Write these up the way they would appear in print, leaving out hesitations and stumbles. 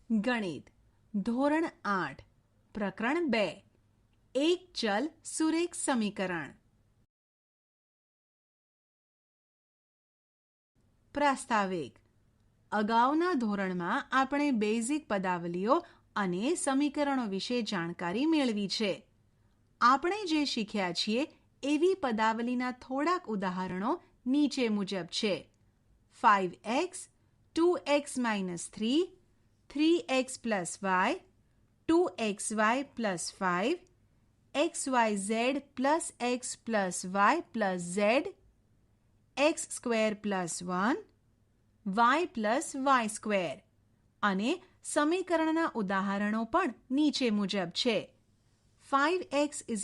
ગણિત ધોરણ 8 પ્રકરણ 2 એક ચલ સુરેખ સમીકરણ. પ્રાસ્તાવિક. અગાઉના ધોરણમાં આપણે બેઝિક પદાવલીઓ અને સમીકરણો વિશે જાણકારી મેળવી છે. આપણે જે શીખ્યા છીએ એવી પદાવલીના થોડાક ઉદાહરણો નીચે મુજબ છે. 5x, 2x - 3, 3x + y, 2xy + 5, xyz + x + y + z, x² + 1, y + y². અને સમીકરણના ઉદાહરણો પણ નીચે મુજબ છે. 5x =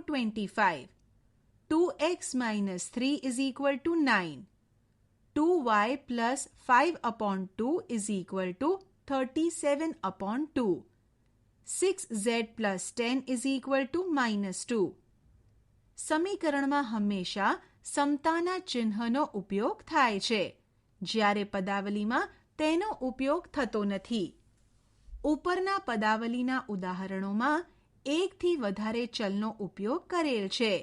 25, 2x - 3 = 9, 2y + 5/2 = 37/2, 6z + 10 = -2. સમીકરણમાં હંમેશા સમતાના ચિહ્નનો ઉપયોગ થાય છે, જ્યારે પદાવલીમાં તેનો ઉપયોગ થતો નથી. ઉપરના પદાવલીના ઉદાહરણોમાં એકથી વધારે ચલનો ઉપયોગ કરેલ છે.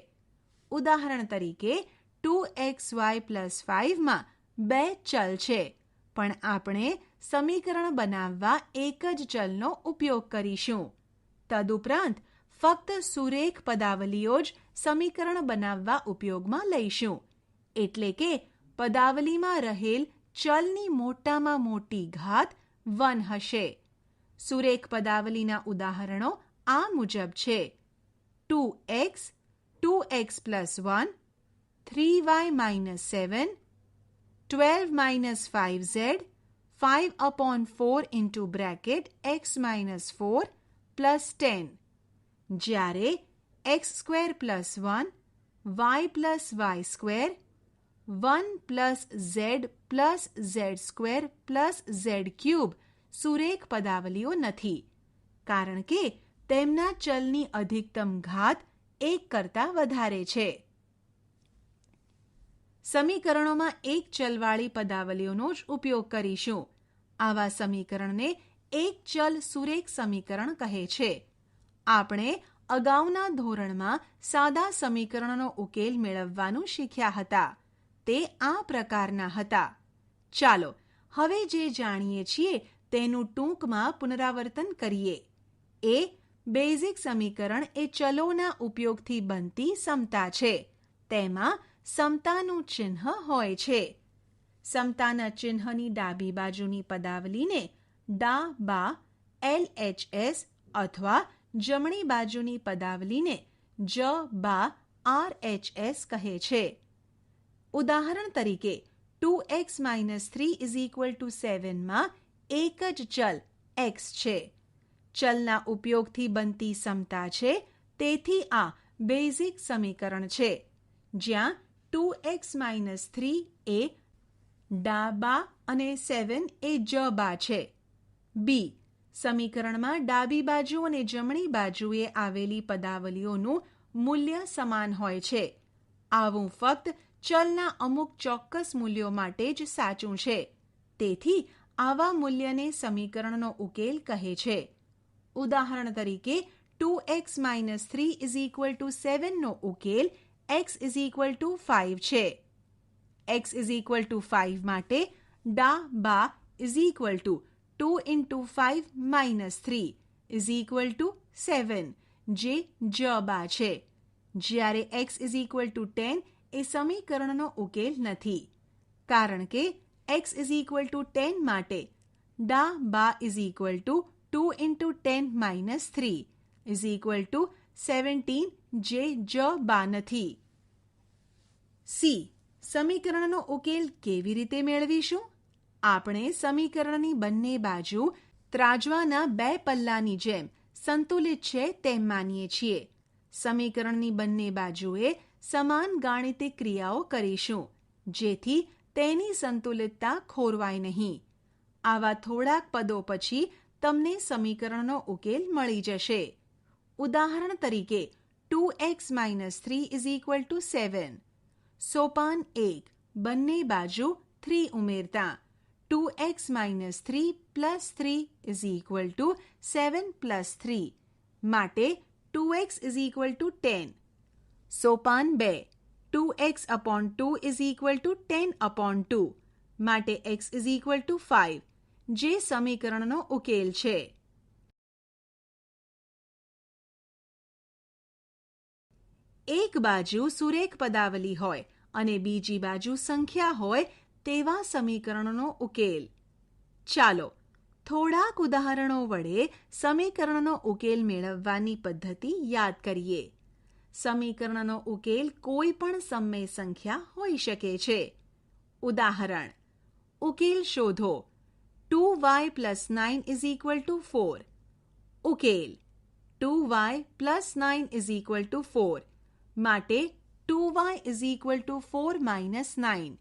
ઉદાહરણ તરીકે 2xy + 5માં 2 ચલ છે, પણ આપણે સમીકરણ બનાવવા એક જ ચલનો ઉપયોગ કરીશું. તદુપરાંત ફક્ત સુરેખ પદાવલીઓ જ સમીકરણ બનાવવા ઉપયોગમાં લઈશું, એટલે કે પદાવલીમાં રહેલ ચલની મોટામાં મોટી ઘાત 1 હશે. સુરેખ પદાવલીના ઉદાહરણો આ મુજબ છે: 2x, 2x + 1, 3y - 7, 12 - 5z, 5/4 (x - 4) + 10. જ્યારે x² + 1, y + y², 1 + z + z² + z³ સુરેખ પદાવલીઓ નથી, કારણ કે તેમના ચલની અધિકતમ ઘાત 1 કરતાં વધારે છે. સમીકરણોમાં એક ચલવાળી પદાવલીઓનો જ ઉપયોગ કરીશું. આવા સમીકરણને એક ચલ સુરેખ સમીકરણ કહે છે. આપણે અગાઉના ધોરણમાં સાદા સમીકરણનો ઉકેલ મેળવવાનું શીખ્યા હતા. તે આ પ્રકારના હતા. ચાલો હવે જે જાણીએ છીએ તેનું ટૂંકમાં પુનરાવર્તન કરીએ. બેઝિક સમીકરણ એ ચલોના ઉપયોગથી બનતી સમતા છે. તેમાં સમતાનું ચિહ્ન હોય છે. સમતાના ચિહ્નની ડાબી બાજુની પદાવલીને ડા-બા LHS અથવા જમણી બાજુની પદાવલીને જ-બા RHS કહે છે. ઉદાહરણ તરીકે 2x - 3 = 7 માં એક જ ચલ x છે. ચલના ઉપયોગથી બનતી સમતા છે, તેથી આ બેઝિક સમીકરણ છે, જ્યાં 2x - 3 એ ડા-બા અને 7 એ જ-બા છે. સમીકરણમાં ડાબી બાજુ અને જમણી બાજુએ આવેલી પદાવલીઓનું મૂલ્ય સમાન હોય છે. આવું ફક્ત ચલના અમુક ચોક્કસ મૂલ્યો માટે જ સાચું છે. તેથી આવા મૂલ્યને સમીકરણનો ઉકેલ કહે છે. ઉદાહરણ તરીકે 2x - 3 = 7 નો ઉકેલ x = 5 છે. x = 5 માટે ડા-બા = 2 × 5 - 3 = 7, જે જ-બા છે. જ્યારે x = 10 એ સમીકરણનો ઉકેલ નથી, કારણ કે x = 10 માટે ડા-બા = 2 × 10 - 3 = 17, જે જ-બા નથી. સમીકરણનો ઉકેલ કેવી રીતે મેળવીશું? આપણે સમીકરણની બંને બાજુ ત્રાજવાના 2 પલ્લાની જેમ સંતુલિત છે તેમ માનીએ છીએ. સમીકરણની બંને બાજુએ સમાન ગાણિતિક ક્રિયાઓ કરીશું, જેથી તેની સંતુલિતતા ખોરવાય નહીં. આવા થોડાક પદો પછી તમને સમીકરણનો ઉકેલ મળી જશે. ઉદાહરણ તરીકે 2x - 3 = 7. સોપાન 1, બંને બાજુ 3 ઉમેરતા 2x minus 3 plus 3 is equal to 7 plus 3 માટે 2x is equal to 10. Sopan 2 2x upon 2 is equal to 10 upon 2 માટે x is equal to 5 જે સમીકરણનો ઉકેલ છે. એક બાજુ સુરેખ પદાવલી હોય અને બીજી બાજુ સંખ્યા હોય તેવા સમીકરણનો ઉકેલ. ચાલો થોડાક ઉદાહરણો વડે સમીકરણનો ઉકેલ મેળવવાની પદ્ધતિ યાદ કરીએ. સમીકરણનો ઉકેલ કોઈ પણ સમય સંખ્યા હોઈ શકે છે. ઉદાહરણ: ઉકેલ શોધો. 2y plus 9 is equal to 4. ઉકેલ: 2y plus 9 is equal to 4 માટે 2y is equal to 4 minus 9.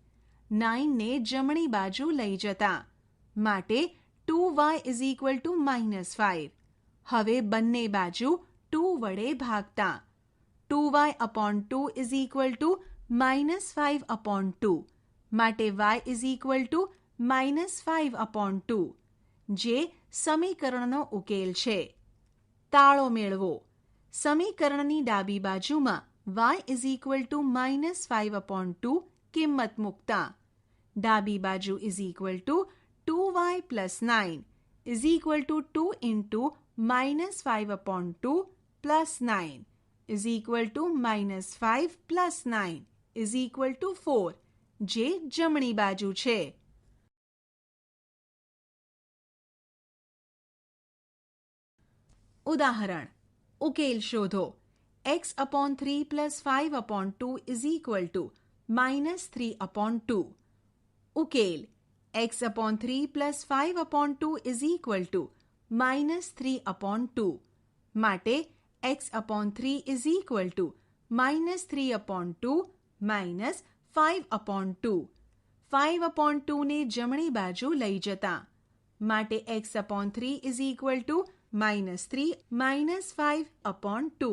9 ને જમણી બાજુ લઈ જતા માટે 2y is equal to minus 5. હવે બંને બાજુ 2 વડે ભાગતા 2y upon 2 is equal to minus 5 upon 2 માટે y is equal to minus 5 upon 2 જે સમીકરણનો ઉકેલ છે. તાળો મેળવો. સમીકરણની ડાબી બાજુમાં y is equal to minus 5 upon 2 કિંમત મૂકતા ડાબી બાજુ is equal to 2y plus 9 is equal to 2 into minus 5 upon 2 plus 9 is equal to minus 5 plus 9 is equal to 4 જે જમણી બાજુ છે. ઉદાહરણ: ઉકેલ શોધો. x upon 3 plus 5 upon 2 is equal to minus 3 upon 2. ઉકેલ: x upon 3 plus 5 upon 2 is equal to minus 3 upon 2 માટે x upon 3 is equal to minus 3 upon 2 minus 5 upon 2. 5 upon 2 ને જમણી બાજુ લઈ જતા માટે x upon 3 is equal to minus 3 minus 5 upon 2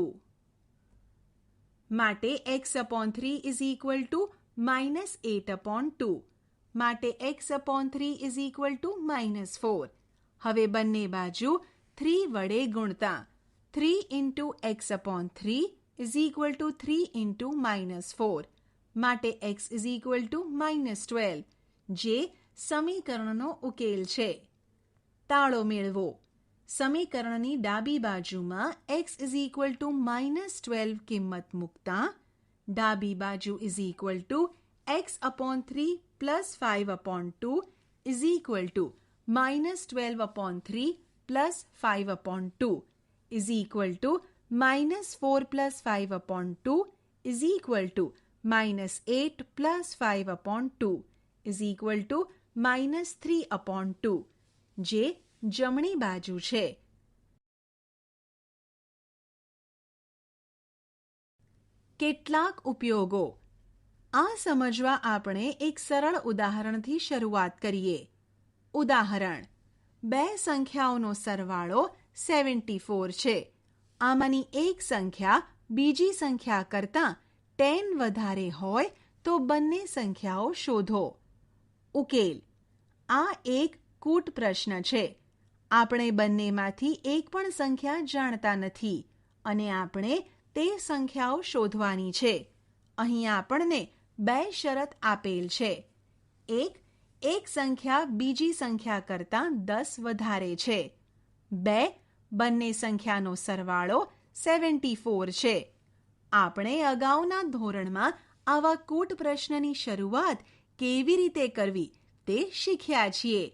માટે x upon 3 is equal to minus 8 upon 2 માટે x upon 3 is equal to minus 4. હવે બંને બાજુ 3 વડે ગુણતા 3 into x upon 3 is equal to 3 into minus 4 માટે x is equal to minus 12 જે સમીકરણનો ઉકેલ છે. તાળો મેળવો. સમીકરણની ડાબી બાજુમાં x is equal to minus 12 કિંમત મૂકતા ડાબી બાજુ is equal to x upon 3 plus 5 upon 2 is equal to minus 12 upon 3 plus 5 upon 2 is equal to minus 4 plus 5 upon 2 is equal to minus 8 plus 5 upon 2 is equal to minus 3 upon 2 જે જમણી બાજુ છે. કેટલાક ઉપયોગો. આ સમજવા આપણે એક સરળ ઉદાહરણથી શરૂઆત કરીએ. ઉદાહરણ: બે સંખ્યાઓનો સરવાળો 74 છે. આમાંની એક સંખ્યા બીજી સંખ્યા કરતાં 10 વધારે હોય તો બંને સંખ્યાઓ શોધો. ઉકેલ: આ એક કૂટ પ્રશ્ન છે. આપણે બંનેમાંથી એક પણ સંખ્યા જાણતા નથી અને આપણે તે સંખ્યાઓ શોધવાની છે. અહીં આપણને બે શરત આપેલ છે. એક સંખ્યા બીજી સંખ્યા કરતાં 10 વધારે છે. 2 બંને સંખ્યાનો સરવાળો 74 છે. આપણે અગાઉના ધોરણમાં આવા કૂટ પ્રશ્નની શરૂઆત કેવી રીતે કરવી તે શીખ્યા છીએ.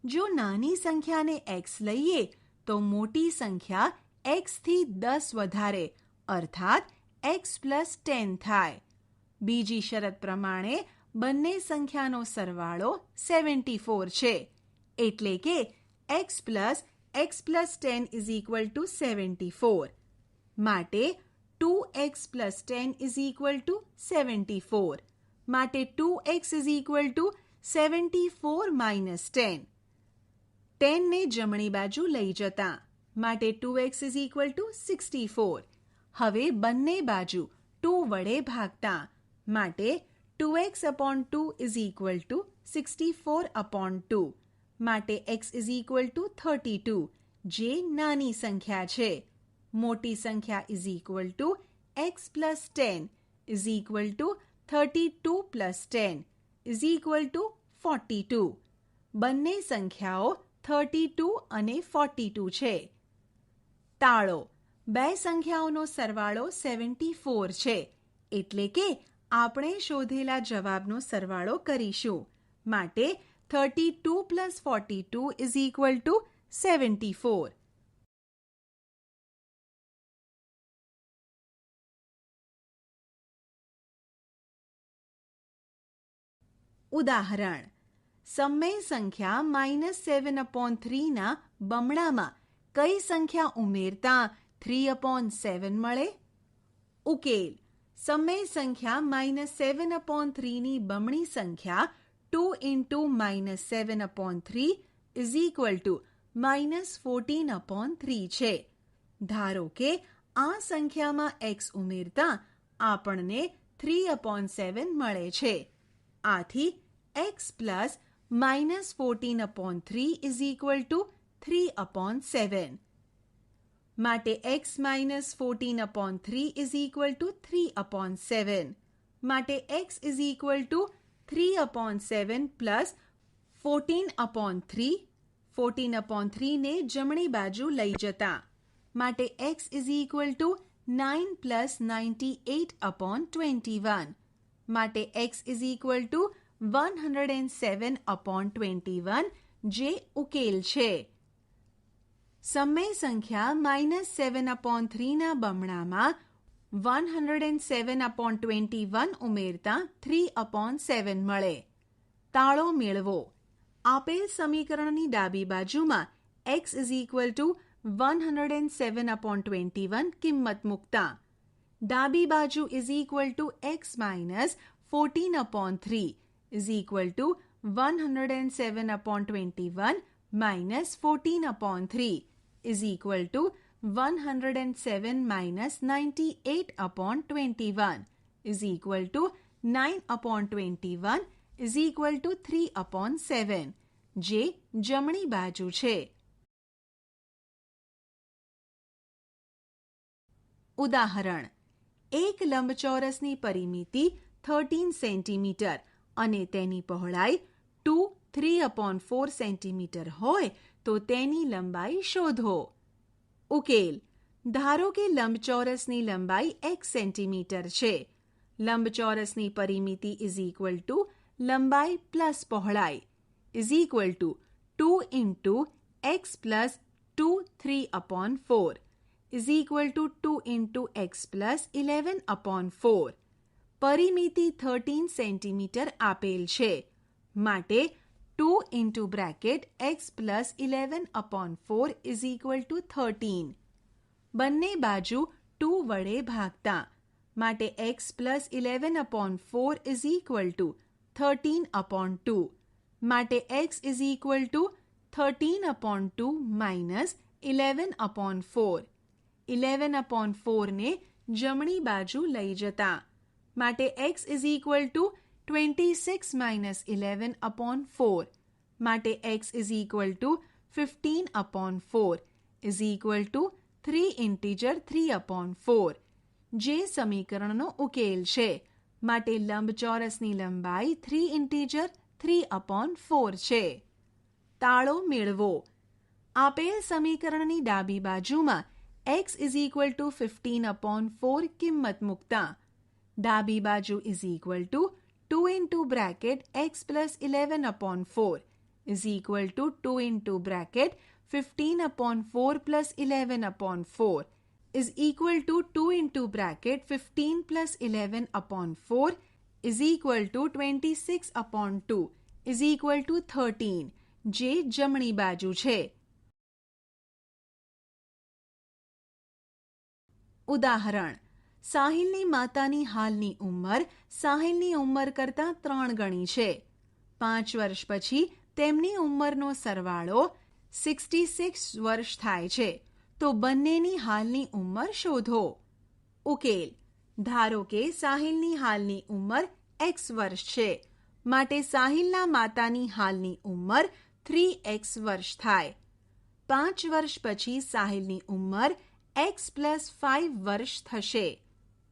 જો નાની સંખ્યાને x લઈએ તો મોટી સંખ્યા x થી 10 વધારે અર્થાત x plus 10 થાય. બીજી શરત પ્રમાણે બંને સંખ્યાનો સરવાળો 74 છે એટલે કે x plus 10 is equal to 74 માટે 2x plus 10 is equal to 74 માટે 2x is equal to 74 minus 10. 10 ને જમણી બાજુ લઈ જતા માટે 2x is equal to 64. હવે બંને બાજુ 2 વડે ભાગતા માટે 2x upon 2 is equal to 64/2 માટે x ઇઝ ઇક્વલ ટુ 32, જે નાની સંખ્યા છે. મોટી સંખ્યા is equal to x plus 10 is equal to 32 plus 10 is equal to 42. બંને સંખ્યાઓ 32 અને 42 છે. તાળો. બે સંખ્યાઓનો સરવાળો 74 છે, એટલે કે આપણે શોધેલા જવાબનો સરવાળો કરીશું. માટે 32 પ્લસ 42 ઇઝ ઇક્વલ ટુ 74. ઉદાહરણ. સમય સંખ્યા -7/3 ના બમણામાં કઈ સંખ્યા ઉમેરતા 3/7 મળે? ઉકેલ. સમય સંખ્યા -7/3 ની બમણી સંખ્યા 2 into -7/3 ઇઝ ઇક્વલ ટુ -14/3 છે. ધારો કે આ સંખ્યામાં x ઉમેરતા આપણને 3/7 મળે છે. આથી x plus -14/3 is equal to 3/7. માટે x minus 14/3 is equal to 3/7. માટે x is equal to 3/7 plus 14/3. 14/3 ને જમણી બાજુ લઈ જતા માટે x is equal to 9 plus 98/21. માટે x ઇઝ ઇક્વલ ટુ 107/21, જે ઉકેલ છે. સમય સંખ્યા -7/3 ના બમણામાં 107/21 ઉમેરતા 3/7 મળે. તાળો મેળવો. આપેલ સમીકરણની ડાબી બાજુમાં x ઇઝ ઇક્વલ ટુ 107/21 કિંમત મૂકતા ડાબી બાજુ is equal to x minus 14/3 is equal to 107/21 minus 14/3 is equal to 107 minus 98/21 is equal to 9/21 is equal to 3/7, જે જમણી બાજુ છે. ઉદાહરણ. એક લંબચોરસની પરિમિતિ 13 સેન્ટીમીટર અને તેની પહોળાઈ 2 3/4 સેન્ટીમીટર હોય તો તેની લંબાઈ શોધો. ઉકેલ. ધારો કે લંબચોરસની લંબાઈ x સેન્ટીમીટર છે. લંબચોરસની પરિમિતિ ઇઝ ઇક્વલ ટુ લંબાઈ પ્લસ પહોળાઈ is equal to 2 into x plus 2 3/4 is equal to 2 into x plus 11/4. પરિમિતિ 13 સેન્ટીમીટર આપેલ છે. માટે 2 into bracket x plus 11/4 is equal to 13. બંને બાજુ 2 વડે ભાગતા માટે x plus 11/4 is equal to 13/2. માટે x is equal to 13/2 minus 11/4. 11/4 ને જમણી બાજુ લઈ જતા માટે x is equal to 26 minus 11/4. માટે x is equal to 15/4 is equal to 3 integer 3/4, જે સમીકરણનો ઉકેલ છે. માટે લંબચોરસની લંબાઈ 3 integer 3/4 છે. તાળો મેળવો. આપેલ સમીકરણની ડાબી બાજુમાં x is equal to 15/4 કિંમત મૂકતા ડાબી બાજુ is equal to 2 into bracket x plus 11/4 is equal to 2 into bracket 15/4 plus 11/4 is equal to 2 into bracket 15 plus 11/4 is equal to 26/2 is equal to 13, જે જમણી બાજુ છે. ઉદાહરણ. સાહિલની માતાની હાલની ઉંમર સાહિલની ઉંમર કરતાં 3 ગણી છે. 5 વર્ષ પછી તેમની ઉંમરનો સરવાળો 66 વર્ષ થાય છે. તો બંનેની હાલની ઉંમર શોધો. ઉકેલ. ધારો કે સાહિલની હાલની ઉંમર x વર્ષ છે. માટે સાહિલના માતાની હાલની ઉંમર 3x વર્ષ થાય. 5 વર્ષ પછી સાહિલની ઉંમર x + 5 વર્ષ થશે.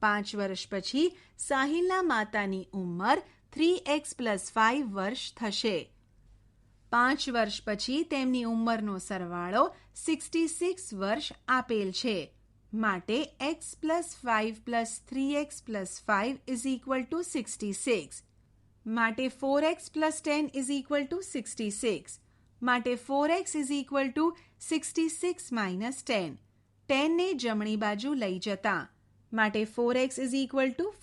5 વર્ષ પછી સાહિલના માતાની ઉંમર 3x + 5 વર્ષ થશે. 5 વર્ષ પછી તેમની ઉંમરનો સરવાળો 66 વર્ષ આપેલ છે. માટે x + 5 + 3x + 5 = 66. માટે 4x + 10 = 66. માટે 4x = 66 - 10. 10 ને જમણી બાજુ લઈ જતા. માટે 4x =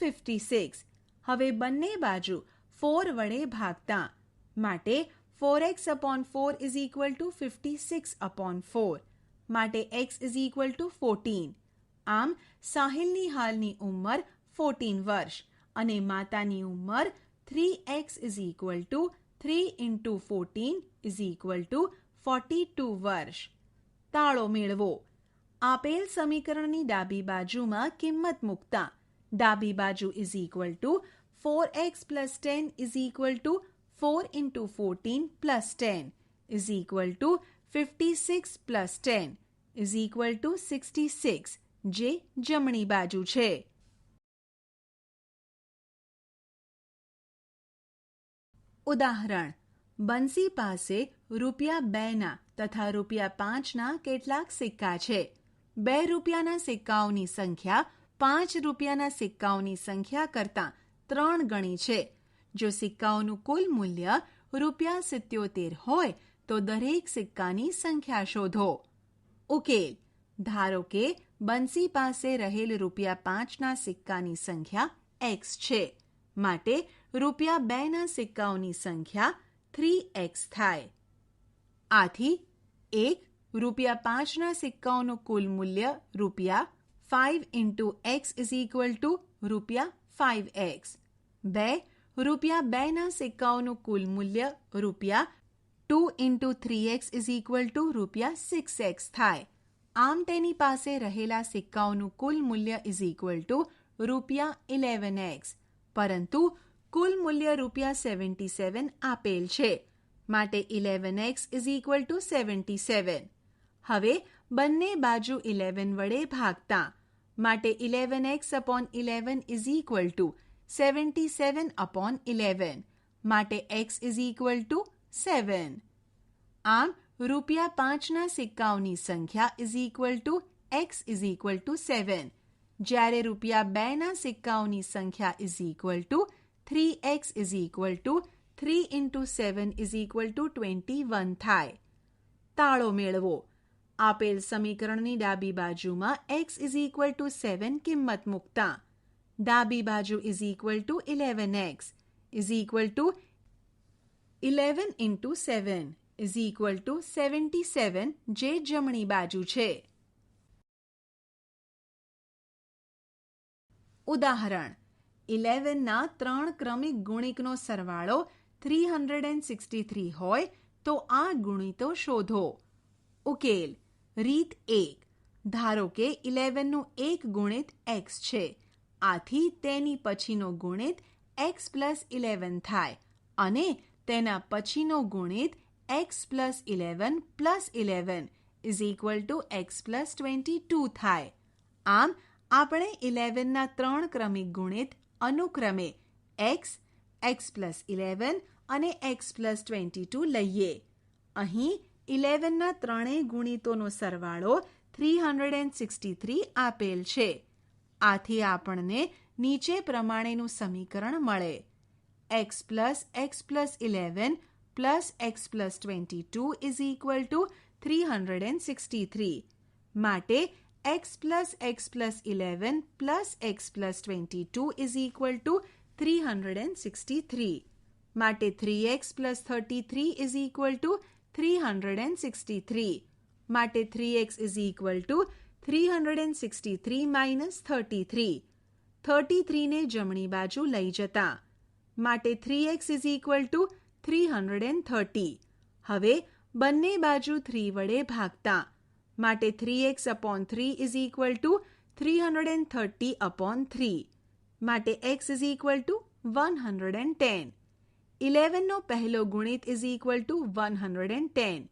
56. હવે બંને બાજુ 4 વડે ભાગતા. માટે 4x/4 = 56/4. માટે x = 14. આમ સાહિલની હાલની ઉંમર 14 વર્ષ અને માતાની ઉંમર 3x = 3 × 14 = 42 વર્ષ. તાળો મેળવો. આપેલ સમીકરણની ડાબી બાજુમાં કિંમત મૂકતા. ડાબી બાજુ = 4x + 10 = 4 × 14 + 10 = 56 + 10 = 66, જે જમણી બાજુ છે. ઉદાહરણ: બંસી પાસે ₹2ના તથા ₹5ના કેટલાક સિક્કા છે. 2 રૂપિયાના સિક્કાઓની સંખ્યા 5 રૂપિયાના સિક્કાઓની સંખ્યા કરતાં 3 ગણી છે. જો સિક્કાઓનું કુલ મૂલ્ય ₹77 હોય તો દરેક સિક્કાની સંખ્યા શોધો. ઉકેલ: ધારો કે બંસી પાસે રહેલ ₹5ના સિક્કાની સંખ્યા x છે. માટે ₹2ના સિક્કાઓની સંખ્યા 3x થાય. આથી 1. ₹5ના સિક્કાઓનું કુલ મૂલ્ય રૂપિયા 5 × x = ₹5x. 2. ₹2ના સિક્કાઓનું કુલ મૂલ્ય રૂપિયા 2 × 3x = ₹6x થાય. આમ તેની પાસે રહેલા સિક્કાઓનું કુલ મૂલ્ય ₹11x. પરંતુ કુલ મૂલ્ય ₹77 આપેલ છે. માટે 11x = 77. હવે બંને બાજુ 11 વડે ભાગતા. માટે 11x/11 = 77/11. માટે x = 7. આમ ₹5ના સિક્કાઓની સંખ્યા x = 7. જ્યારે ₹2ના સિક્કાઓની સંખ્યા 3x = 3 × 7 = 21 થાય. તાળો મેળવો. આપેલ સમીકરણની ડાબી બાજુમાં x = 7 કિંમત મૂકતા. ડાબી બાજુ = 11x = 11 × 7 = 77, જે જમણી બાજુ છે. ઉદાહરણ: 11ના 3 ક્રમિક ગુણિકનો સરવાળો 363 હોય તો આ ગુણિતો શોધો. ઉકેલ: રીત 1. ધારો કે 11નું એક ગુણિત x છે. આથી તેની પછીનો ગુણિત x + 11 થાય અને તેના પછીનો ગુણિત x + 11 + 11 = x + 22 થાય. આમ આપણે 11ના 3 ક્રમિક ગુણિત અનુક્રમે x, x + 11 અને x + 22 લઈએ. અહીં 11ના ત્રણેય ગુણિતોનો સરવાળો 363 આપેલ છે. આથી આપણને નીચે પ્રમાણેનું સમીકરણ મળે: x + x + 11 + x + 22 = 363. માટે x + x + 11 + x + 22 = 363. માટે 3x + 33 = 363. માટે 3x = 363 - 33. 33 ને જમણી બાજુ લઈ જતા. માટે 3x = 330. હવે બંને બાજુ 3 વડે ભાગતા. માટે 3x/3 = 330/3. માટે x = 110. 11 નો પહેલો ગુણિત ઇઝ ઇક્વલ ટુ 110.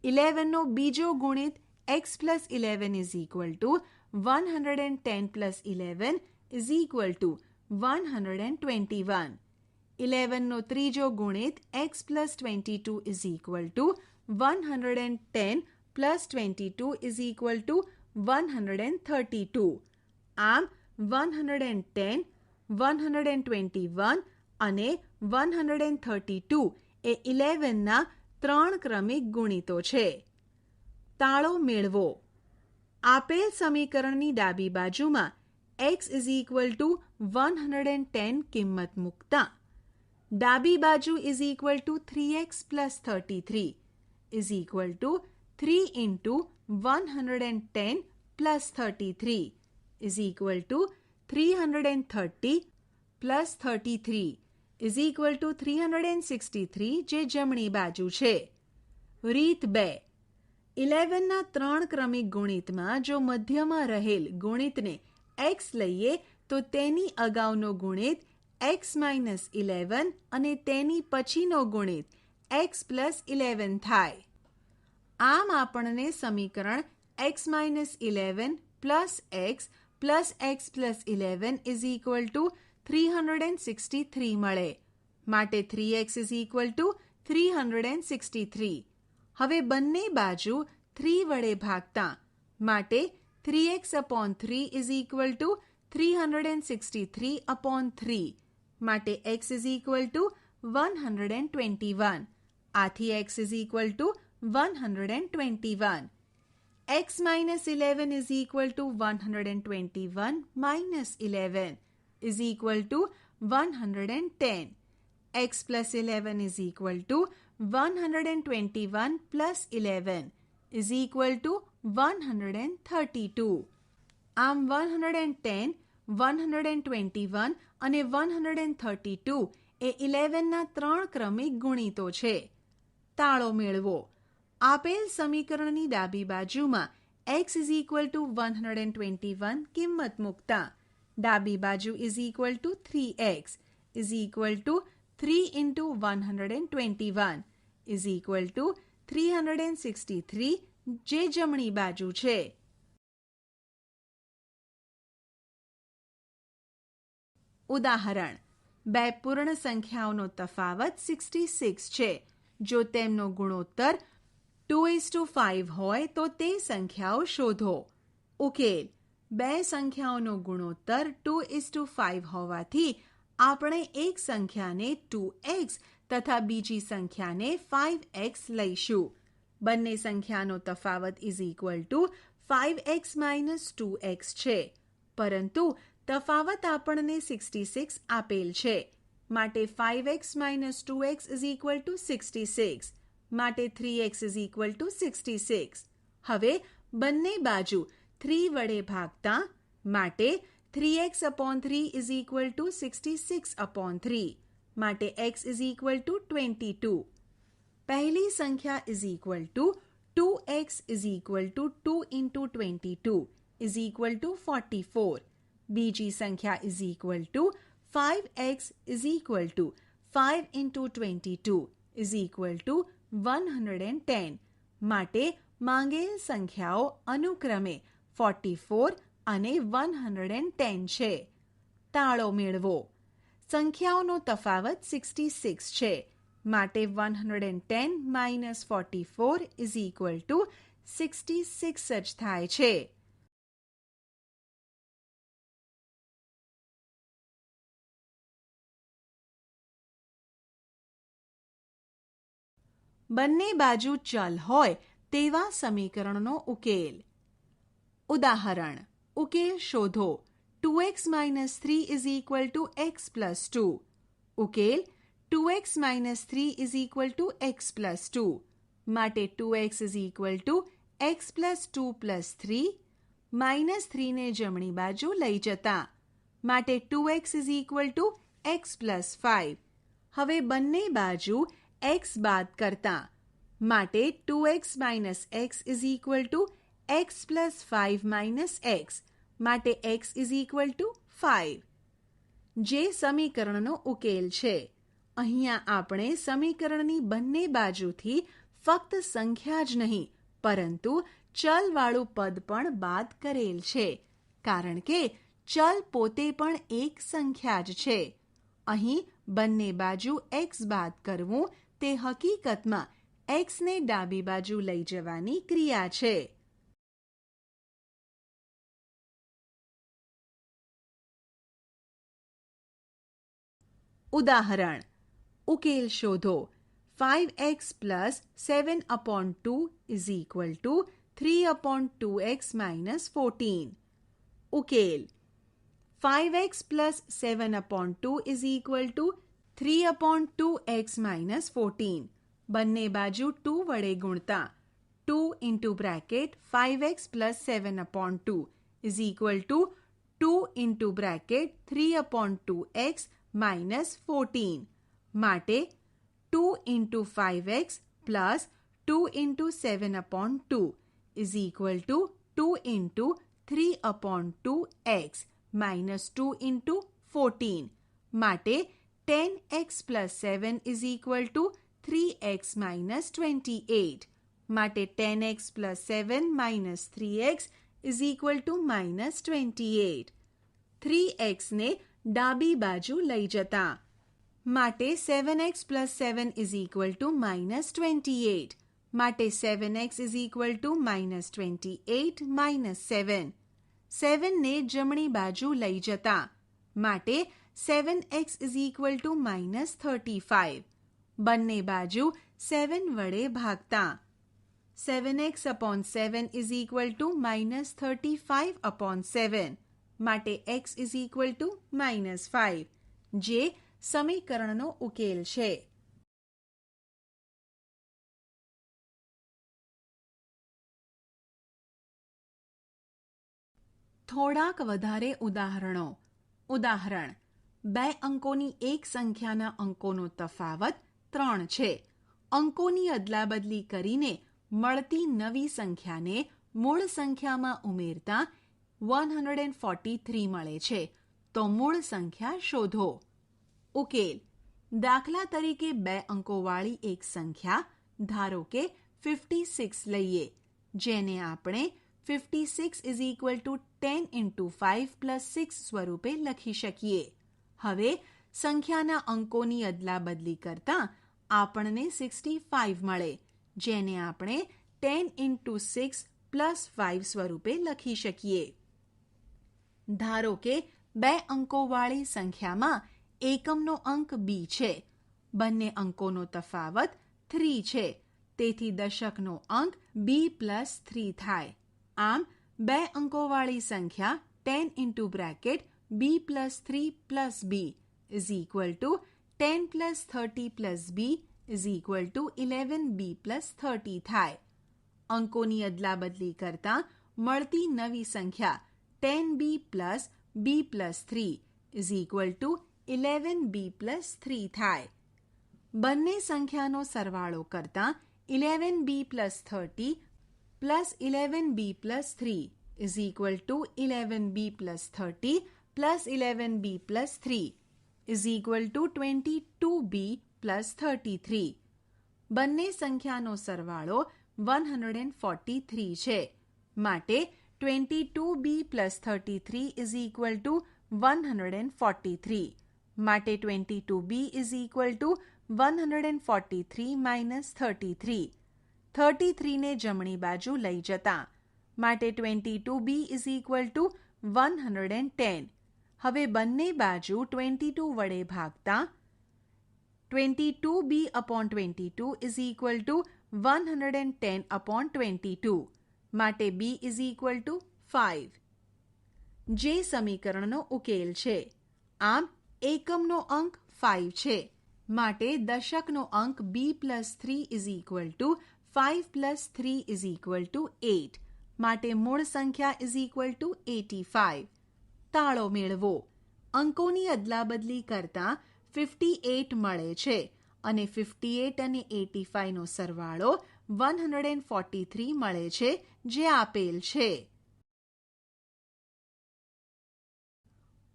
11 નો બીજો ગુણિત x plus 11 is equal to 110 plus 11 is equal to 121. 11 નો ત્રીજો ગુણિત x plus 22 is equal to 110 plus 22 is equal to 132. આમ 110, 121 અને 132 એ 11ના 3 ક્રમિક ગુણિતો છે. તાળો મેળવો. આપેલ સમીકરણની ડાબી બાજુમાં x ઇઝ ઇક્વલ ટુ 110 કિંમત મૂકતા ડાબી બાજુ is equal to 3x plus 33 is equal to 3 into 110 plus 33 is equal to 330 plus 33 is equal to 363, જે જમણી બાજુ છે. રીત 2. 11ના 3 ક્રમિક ગુણિતમાં જો મધ્યમાં રહેલ ગુણિતને x લઈએ તો તેની અગાઉનો ગુણિત x માઇનસ 11 અને તેની પછીનો ગુણિત x પ્લસ 11 થાય. આમ આપણને સમીકરણ x minus 11 plus x plus x plus 11 is equal to 363 મળે. માટે 3x ઇઝ ઇક્વલ ટુ 363. હવે બંને બાજુ 3 વડે ભાગતા માટે 3x upon 3 is equal to 363 upon 3. માટે x ઇઝ ઇક્વલ ટુ 121. આથી x is equal to 121. x minus 11 is equal to 121 minus 11 is equal to 110. x plus 11 is equal to 121 plus 11 is equal to 132. આમ 110, 121 અને 132 એ 11ના 3 ક્રમિક ગુણિતો છે. તાળો મેળવો. આપેલ સમીકરણની ડાબી બાજુમાં x ઇઝ ઇક્વલ ટુ 121 કિંમત મૂકતા ડાબી બાજુ is equal to 3x is equal to 3 into 121 is equal to 363, જે જમણી બાજુ છે. ઉદાહરણ. બે પૂર્ણ સંખ્યાઓનો તફાવત 66 છે. જો તેમનો ગુણોત્તર 2:5 હોય તો તે સંખ્યાઓ શોધો. ઉકેલ. બે સંખ્યાઓનો ગુણોત્તર 2:5 હોવાથી આપણે એક સંખ્યાને 2x તથા બીજી સંખ્યાને 5x લઈશું. બંને સંખ્યાનો તફાવત is equal to 5x minus 2x છે. પરંતુ તફાવત આપણને 66 આપેલ છે. માટે 5x minus 2x is equal to 66. માટે 3x ઇઝ ઇક્વલ ટુ 66. હવે બંને બાજુ 3 વડે ભાગતા માટે 3x upon 3 is equal to 66 upon 3. માટે x ઇઝ ઇક્વલ ટુ 22. પહેલી સંખ્યા is equal to 2x is equal to 2 into 22 is equal to 44. બીજી સંખ્યા is equal to 5x is equal to 5 into 22 is equal to 110. માટે માંગેલ સંખ્યાઓ અનુક્રમે 44 અને 110 છે. તાળો મેળવો. સંખ્યાઓનો તફાવત 66 છે. માટે 110 માઇનસ 44 ઇઝ ઇક્વલ ટુ 66 જ થાય છે. બંને બાજુ ચલ હોય તેવા સમીકરણનો ઉકેલ. ઉદાહરણ. ઉકેલ શોધો. 2x minus 3 is equal to x plus 2. ઉકેલ. 2x minus 3 is equal to x plus 2. માટે 2x is equal to x plus 2 plus 3. minus 3 ને જમણી બાજુ લઈ જતા માટે 2x is equal to x plus 5. હવે બંને બાજુ x બાદ કરતા માટે 2x minus x is equal to x plus 5 minus x. માટે x is equal to 5. જે સમીકરણનો ઉકેલ છે. અહીંયા આપણે સમીકરણની બંને બાજુથી ફક્ત સંખ્યા જ નહીં પરંતુ ચલવાળું પદ પણ બાદ કરેલ છે, કારણ કે ચલ પોતે પણ એક સંખ્યા જ છે. અહીં બંને બાજુ x બાદ કરવું તે હકીકતમાં x ને ડાબી બાજુ લઈ જવાની ક્રિયા છે. ઉદાહરણ: ઉકેલ શોધો. 5x plus 7/2 is equal to 3/2x minus 14. ઉકેલ: 5x plus 7/2 is equal to 3/2x minus 14. બંને બાજુ 2 વડે ગુણતા 2 into bracket 5x plus 7/2 is equal to 2 into bracket 3/2x minus 14. માટે 2 into 5x plus 2 into 7/2 is equal to 2 into 3/2x minus 2 into 14. માટે 10x plus 7 is equal to 3x minus 28. માટે 10x plus 7 minus 3x is equal to minus 28. 3x ને ડાબી બાજુ લઈ જતા માટે 7x plus 7 is equal to minus 28. માટે 7x is equal to minus 28 minus 7. 7 ને જમણી બાજુ લઈ જતા માટે 7x is equal to minus 35. બંને બાજુ 7 વડે ભાગતા 7x upon 7 is equal to minus 35 upon 7. માટે x is equal to minus 5, જે સમીકરણનો ઉકેલ છે. થોડાક વધારે ઉદાહરણો. ઉદાહરણ: 2 અંકોની એક સંખ્યાના અંકોનો તફાવત 3 છે. અંકોની અદલાબદલી કરીને મળતી નવી સંખ્યાને મૂળ સંખ્યામાં ઉમેરતા 143 મળે છે. તો મૂળ સંખ્યા શોધો. ઉકેલ: દાખલા તરીકે 2 અંકોવાળી એક સંખ્યા ધારો કે 56 લઈએ, જેને આપણે 56 is equal to 10 into 5 plus 6 સ્વરૂપે લખી શકીએ. હવે સંખ્યાના અંકોની અદલાબદલી કરતા આપણને 65 મળે, જેને આપણે 10 into 6 plus 5 સ્વરૂપે લખી શકીએ. ધારો કે 2 અંકોવાળી સંખ્યામાં એકમનો અંક b છે. બંને અંકોનો તફાવત 3 છે. તેથી દશકનો અંક b plus 3 થાય. આમ 2 અંકોવાળી સંખ્યા 10 into bracket b plus 3 plus b is equal to 10 plus 30 plus b is equal to 11b plus 30 થાય. અંકોની અદલાબદલી કરતા મળતી નવી સંખ્યા 10b plus b plus 3 is equal to 11b plus 3 થાય. બંને સંખ્યાનો સરવાળો કરતા 11b plus 30 plus 11b plus 3 is equal to 11b plus 30 plus 11b plus 3 is equal to 22b plus 33. બંને સંખ્યાનો સરવાળો 143 છે. માટે 22b plus 33 is equal to 143. માટે 22b is equal to 143 minus 33. 33 ને જમણી બાજુ લઈ જતા માટે 22b is equal to 110. હવે બંને બાજુ 22 વડે ભાગતા 22b upon 22 is equal to 110 upon 22. માટે b is equal to 5, જે સમીકરણનો ઉકેલ છે. આમ એકમનો અંક 5 છે. માટે દશકનો અંક b plus 3 is equal to 5 plus 3 is equal to 8. માટે મૂળ સંખ્યા is equal to 85. તાળો મેળવો. અંકોની અદલાબદલી કરતા 58 મળે છે અને 58 અને 85 નો સરવાળો 143 મળે છે, જે આપેલ છે.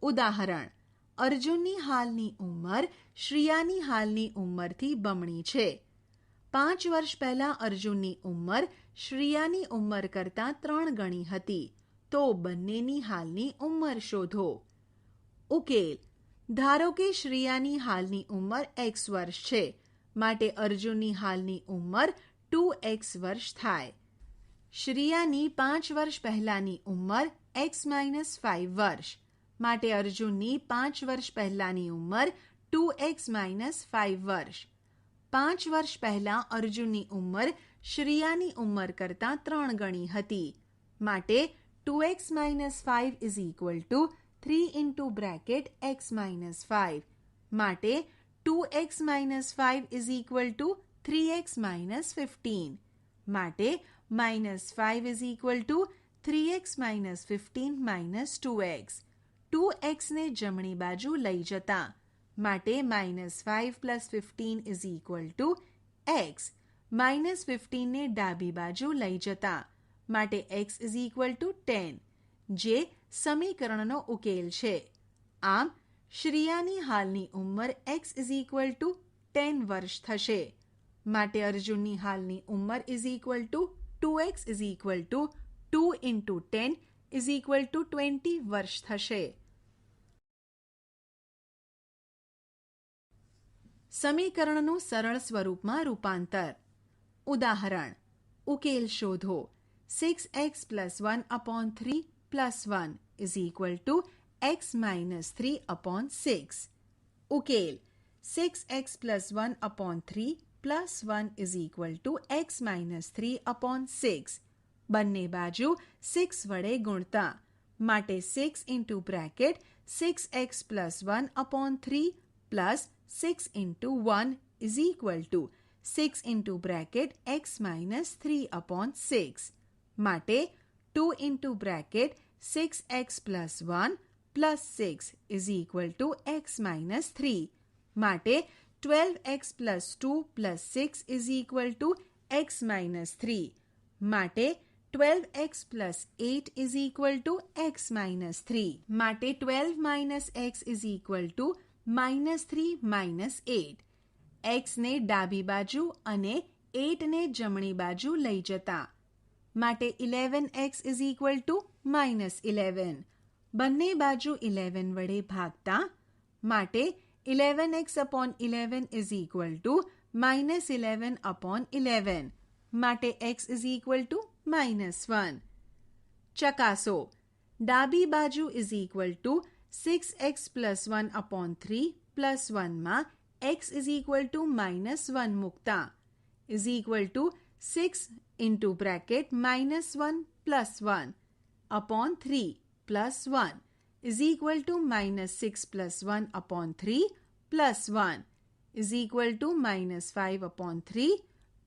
ઉદાહરણ: અર્જુનની હાલની ઉંમર શ્રિયાની હાલની ઉંમરથી બમણી છે. 5 વર્ષ પહેલાં અર્જુનની ઉંમર શ્રિયાની ઉંમર કરતાં 3 ગણી હતી. તો બંનેની હાલની ઉંમર શોધો. ઉકેલ: ધારો કે શ્રિયાની હાલની ઉંમર x વર્ષ છે, માટે અર્જુનની હાલની ઉંમર 2x વર્ષ થાય. શ્રિયાની 5 વર્ષ પહેલાંની ઉંમર x - 5 વર્ષ, માટે અર્જુનની 5 વર્ષ પહેલાંની ઉંમર 2x - 5 વર્ષ. 5 વર્ષ પહેલાં અર્જુનની ઉંમર શ્રિયાની ઉંમર કરતાં 3 ગણી હતી, માટે 2x - 5 = 3 into bracket x - 5, માટે 2x - 5 = 3x - 15, માટે -5 = 3x - 15 - 2x. 2x ને જમણી બાજુ લઈ જતા, માટે -5 + 15 = x. -15 ને ડાબી બાજુ લઈ જતા, માટે x = 10, જે સમીકરણનો ઉકેલ છે. આમ શ્રિયાની હાલની ઉંમર x = 10 વર્ષ થશે, માટે અર્જુનની હાલની ઉંમર = 2x = 2 into 10 = 20 વર્ષ થશે. સમીકરણનું સરળ સ્વરૂપમાં રૂપાંતર. ઉદાહરણ: ઉકેલ શોધો. 6x + 1/3 + 1 = x - 3/6. ઉકેલ: 6x + 1/3 + 1 = x - 3/6. બંને બાજુ 6 વડે ગુણતા, માટે 6 into bracket 6x + 1/3 + 6 into 1 = 6 into bracket x - 3/6, માટે 2 into bracket 6x + 1 + 6 = x - 3, માટે 12x + 2 + 6 = x - 3, માટે 12x + 8 = x - 3, માટે 12 - x = -3 - 8. x ને ડાબી બાજુ અને 8 ને જમણી બાજુ લઈ જતા, માટે 11x = -11. બંને બાજુ 11 વડે ભાગતા, માટે 11x/11 = -11/11, માટે x = -1. ચકાસો. ડાબી બાજુ = 6x + 1/3 + 1 માં x = -1 મૂકતા, = 6 into bracket -1 + 1/3 + 1 = -6 + 1/3 + 1 = -5/3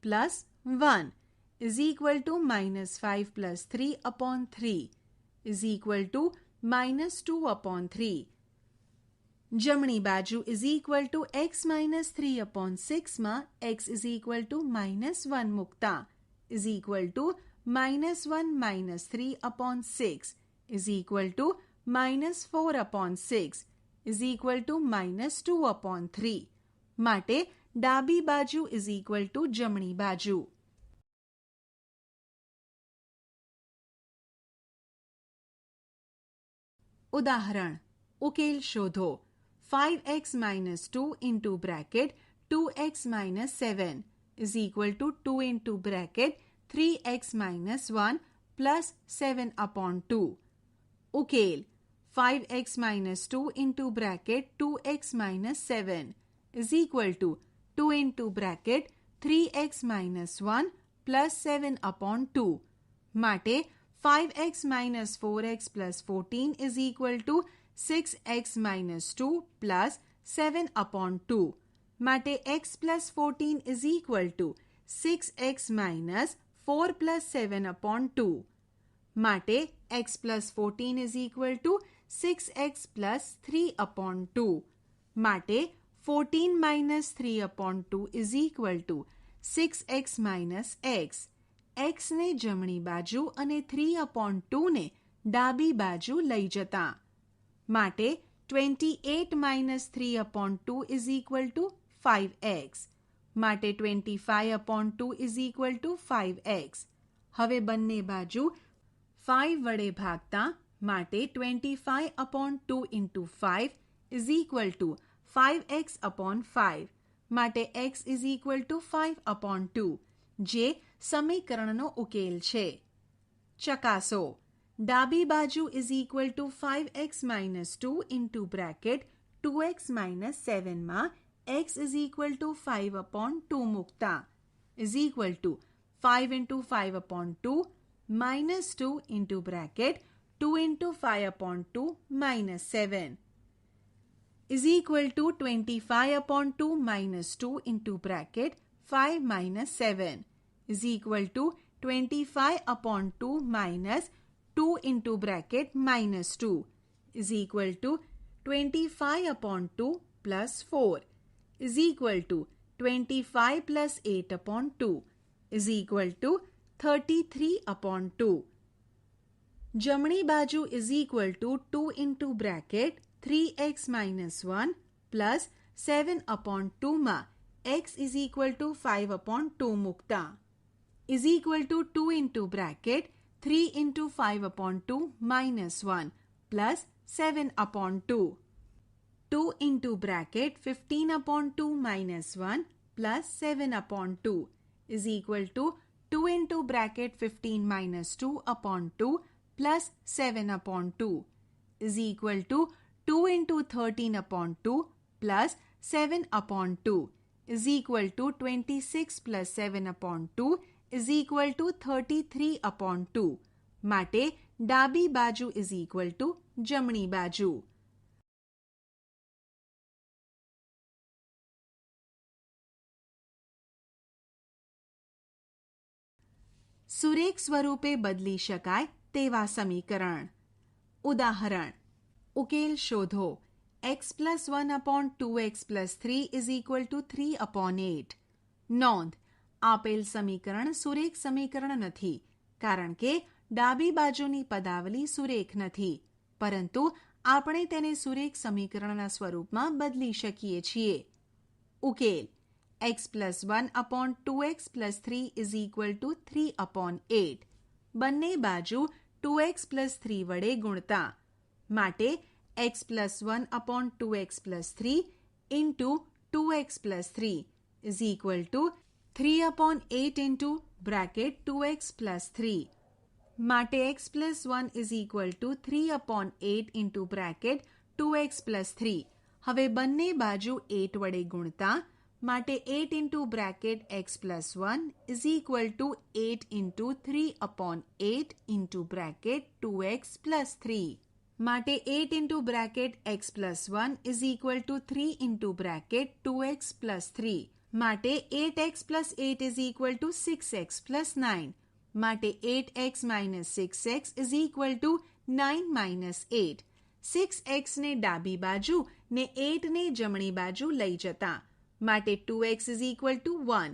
+ 1 = -5 + 3/3 -2/3. જમણી બાજુ = x - 3/6 માં x = -1 મૂકતા, = -1 - 3/6 = -4/6 -2/3, માટે ડાબી બાજુ = જમણી બાજુ. ઉદાહરણ: ઉકેલ શોધો. 5x - 2 into bracket 2x - 7 = 2 into bracket 3x - 1 + 7/2. ઉકેલ: 5x - 2 into bracket 2x - 7 = 2 into bracket 3x - 1 + 7/2, માટે 5x - 4x + 14 = 6x - 2 + 7/2, માટે x + 14 = 6x - 4 + 7/2, માટે x + 14 = 6x + 3/2, માટે 14 - 3/2 = 6x - x. x ને જમણી બાજુ અને 3/2 ને ડાબી બાજુ લઈ જતા, માટે 28 - 3/2 ઇઝ ઇક્વલ ટુ 5x. માટે 25/2 ઇઝ ઇક્વલ ટુ 5x. હવે બંને બાજુ 5 વડે ભાગતા માટે 25/2 into 5 is equal to 5x/5. માટે x ઇઝ ઇક્વલ ટુ 5/2, જે સમીકરણનો ઉકેલ છે. ચકાસો. ડાબી બાજુ is equal to 5x - 2 into bracket 2x - 7 માં x ઇઝ ઇક્વલ ટુ 5/2 મૂકતા is equal to 5 into 5/2 minus 2 into bracket 2 into 5/2 minus 7 is equal to 25/2 minus 2 into bracket 5 minus 7 is equal to 25/2 minus 2 into bracket minus 2 is equal to 25/2 plus 4 is equal to 25 plus 8/2 is equal to 33/2. જમણી બાજુ is equal to 2 into bracket 3x minus 1 plus 7/2 માં x is equal to 5/2 મૂકતા is equal to 2 into bracket 3 into 5/2 minus 1 plus 7/2. 2 into bracket 15/2 minus 1 plus 7/2 is equal to 2 into bracket 15 minus 2/2 plus 7/2 is equal to 2 into 13/2 plus 7/2 is equal to 26 plus 7/2 is equal to 33/2. માટે ડાબી બાજુ is equal to જમણી બાજુ. સુરેખ સ્વરૂપે બદલી શકાય તેવા સમીકરણ. ઉદાહરણ. ઉકેલ શોધો. x plus 1/2x plus 3 is equal to 3/8. નોંધ. આપેલ સમીકરણ સુરેખ સમીકરણ નથી કારણ કે ડાબી બાજુની પદાવલી સુરેખ નથી, પરંતુ આપણે તેને સુરેખ સમીકરણના સ્વરૂપમાં બદલી શકીએ છીએ. ઉકેલ. x plus 1/2x plus 3 is equal to 3/8. બંને બાજુ 2x plus 3 વડે ગુણતા માટે x plus 1/2x plus 3 into 2x plus 3 is equal to 3/8 into bracket 2x plus 3. માટે x plus 1 is equal to 3/8 into bracket 2x plus 3. હવે બંને બાજુ 8 વડે ગુણતા માટે 8 into bracket x plus 1 is equal to 8 into 3/8 into bracket 2x plus 3. માટે 8 into bracket x plus 1 is equal to 3 into bracket 2x plus 3. માટે 8x plus 8 is equal to 6x plus 9. માટે 8x minus 6x is equal to 9 minus 8. 6x ને ડાબી બાજુ ને 8 ને જમણી બાજુ લઈ જતા માટે 2x is equal to 1.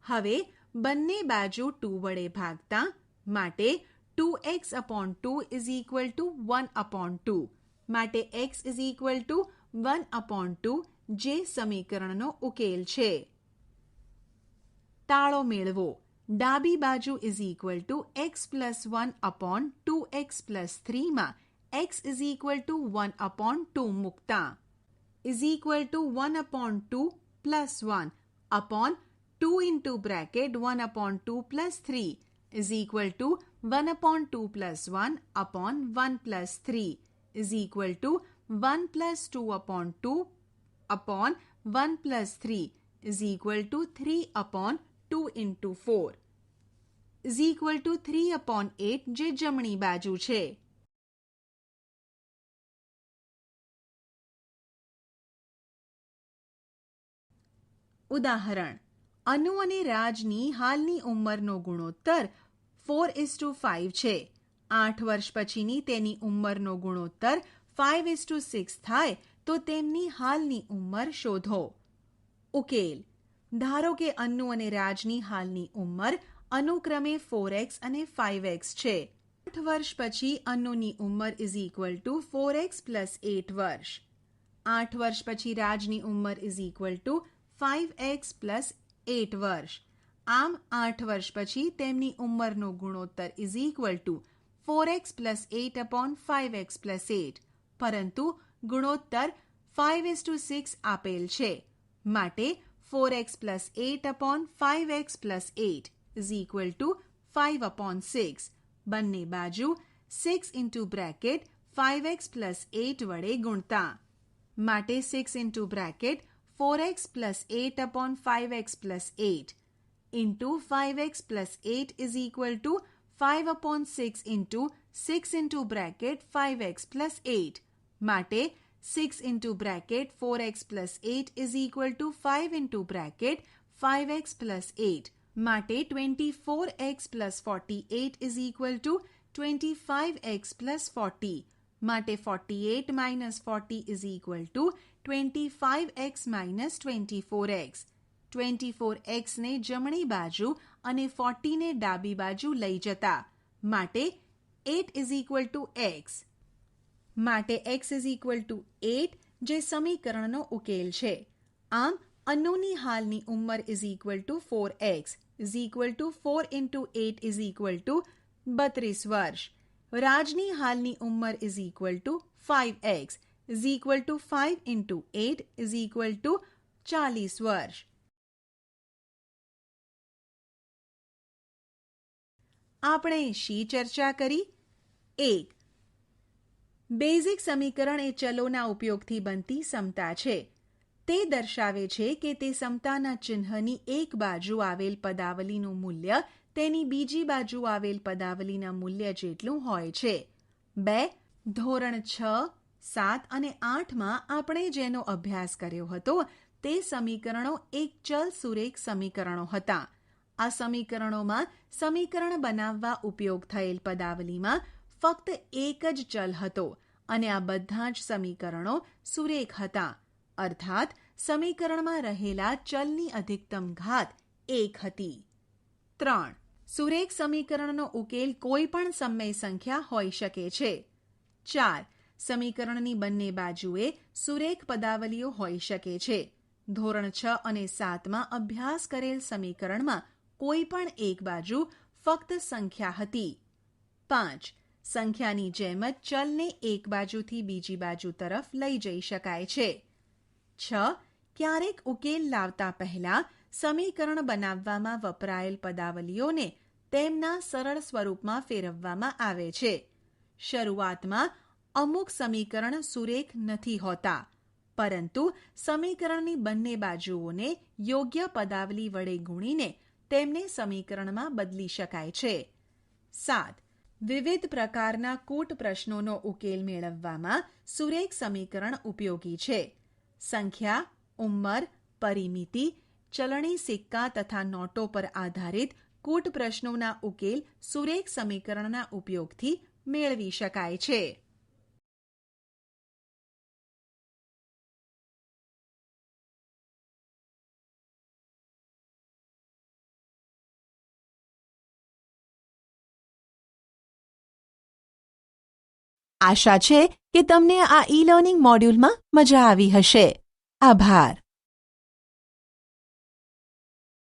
હવે બંને બાજુ 2 વડે ભાગતા માટે 2x/2 is equal to 1/2. માટે x is equal to 1/2, જે સમીકરણનો ઉકેલ છે. તાળો મેળવો. ડાબી બાજુ is equal to x plus 1/2x plus 3 માં x is equal to 1/2 મૂકતા is equal to 1/2 plus 1 upon 2 into bracket 1/2 plus 3 is equal to 1/2 plus 1 upon 1 plus 3 is equal to 1 plus 2/2 upon 1 plus 3 is equal to 3/2 into 4 is equal to 3/8, જે જમણી બાજુ છે. ઉદાહરણ. અનુ અને રાજની હાલની ઉંમરનો ગુણોત્તર 4:5 છે. 8 વર્ષ પછીની તેની ઉંમરનો ગુણોત્તર 5:6 થાય તો તેમની હાલની ઉંમર શોધો. ઉકેલ. ધારો કે અનુ અને રાજની હાલની ઉંમર અનુક્રમે 4x અને 5x છે. 8 વર્ષ પછી અનુની ઉંમર is equal to 4x plus 8 વર્ષ. 8 વર્ષ પછી રાજની ઉંમર is equal to 5x plus 8 વર્ષ. આમ 8 વર્ષ પછી તેમની ઉંમરનો ગુણોત્તર is equal to 4x plus 8 upon 5x plus 8. પરંતુ ગુણોત્તર 5:6 આપેલ છે, માટે 4x plus 8 upon 5x plus 8 is equal to 5/6. બંને બાજુ 6 ઇન્ટુ બ્રેકેટ 5x પ્લસ 8 વડે ગુણતા, માટે 6 into bracket 4x plus 8 upon 5x plus 8 into 5x plus 8 is equal to 5/6 into 6 into bracket 5x plus 8, માટે 6 into bracket 4x plus 8 is equal to 5 into bracket 5x plus 8, માટે 24x plus 48 is equal to 25x plus 40, માટે 48 minus 40 is equal to 25x minus 24x. 24x ને જમણી બાજુ અને 40 ને ડાબી બાજુ લઈ જતા, માટે 8 ઇઝ ઇક્વલ ટુ x, માટે x ઇઝ ઇક્વલ ટુ 8 જે સમીકરણનો ઉકેલ છે. આમ અન્નુની હાલની ઉંમર is equal to 4x is equal to 4 into 8 is equal to 32 વર્ષ. રાજની હાલની ઉંમર is equal to 5x is equal to 5 into 8 is equal to 40 વર્ષ. આપણે શી ચર્ચા કરી? 1. બેઝિક સમીકરણ એ ચલોના ઉપયોગથી બનતી સમતા છે. તે દર્શાવે છે કે તે સમતાના ચિહ્નની એક બાજુ આવેલ પદાવલીનું મૂલ્ય તેની બીજી બાજુ આવેલ પદાવલીના મૂલ્ય જેટલું હોય છે. 2. ધોરણ 6, 7 અને 8માં આપણે જેનો અભ્યાસ કર્યો હતો તે સમીકરણો એક ચલ સુરેખ સમીકરણો હતા. આ સમીકરણોમાં સમીકરણ બનાવવા ઉપયોગ થયેલ પદાવલીમાં ફક્ત એક જ ચલ હતો અને આ બધા જ સમીકરણો સુરેખ હતા, અર્થાત સમીકરણમાં રહેલા ચલની અધિકતમ ઘાત 1 હતી. 3. સુરેખ સમીકરણનો ઉકેલ કોઈ પણ સમય સંખ્યા હોઈ શકે છે. 4. સમીકરણની બંને બાજુએ સુરેખ પદાવલીઓ હોઈ શકે છે. ધોરણ 6 અને 7માં અભ્યાસ કરેલ સમીકરણમાં કોઈ પણ એક બાજુ ફક્ત સંખ્યા હતી. 5. સંખ્યાની જેમ જ ચલને એક બાજુથી બીજી બાજુ તરફ લઈ જઈ શકાય છે. 6. ક્યારેક ઉકેલ લાવતા પહેલા સમીકરણ બનાવવામાં વપરાયેલ પદાવલીઓને તેમના સરળ સ્વરૂપમાં ફેરવવામાં આવે છે. શરૂઆતમાં અમુક સમીકરણ સુરેખ નથી હોતા, પરંતુ સમીકરણની બંને બાજુઓને યોગ્ય પદાવલી વડે ગુણીને તેમને સમીકરણમાં બદલી શકાય છે. 7. વિવિધ પ્રકારના કૂટ પ્રશ્નોનો ઉકેલ મેળવવામાં સુરેખ સમીકરણ ઉપયોગી છે. સંખ્યા, ઉંમર, પરિમિતિ, ચલણી સિક્કા તથા નોટો પર આધારિત કૂટ પ્રશ્નોના ઉકેલ સુરેખ સમીકરણના ઉપયોગથી મેળવી શકાય છે. આશા છે કે તમને આ ઈ લર્નિંગ મોડ્યુલમાં મજા આવી હશે. આભાર.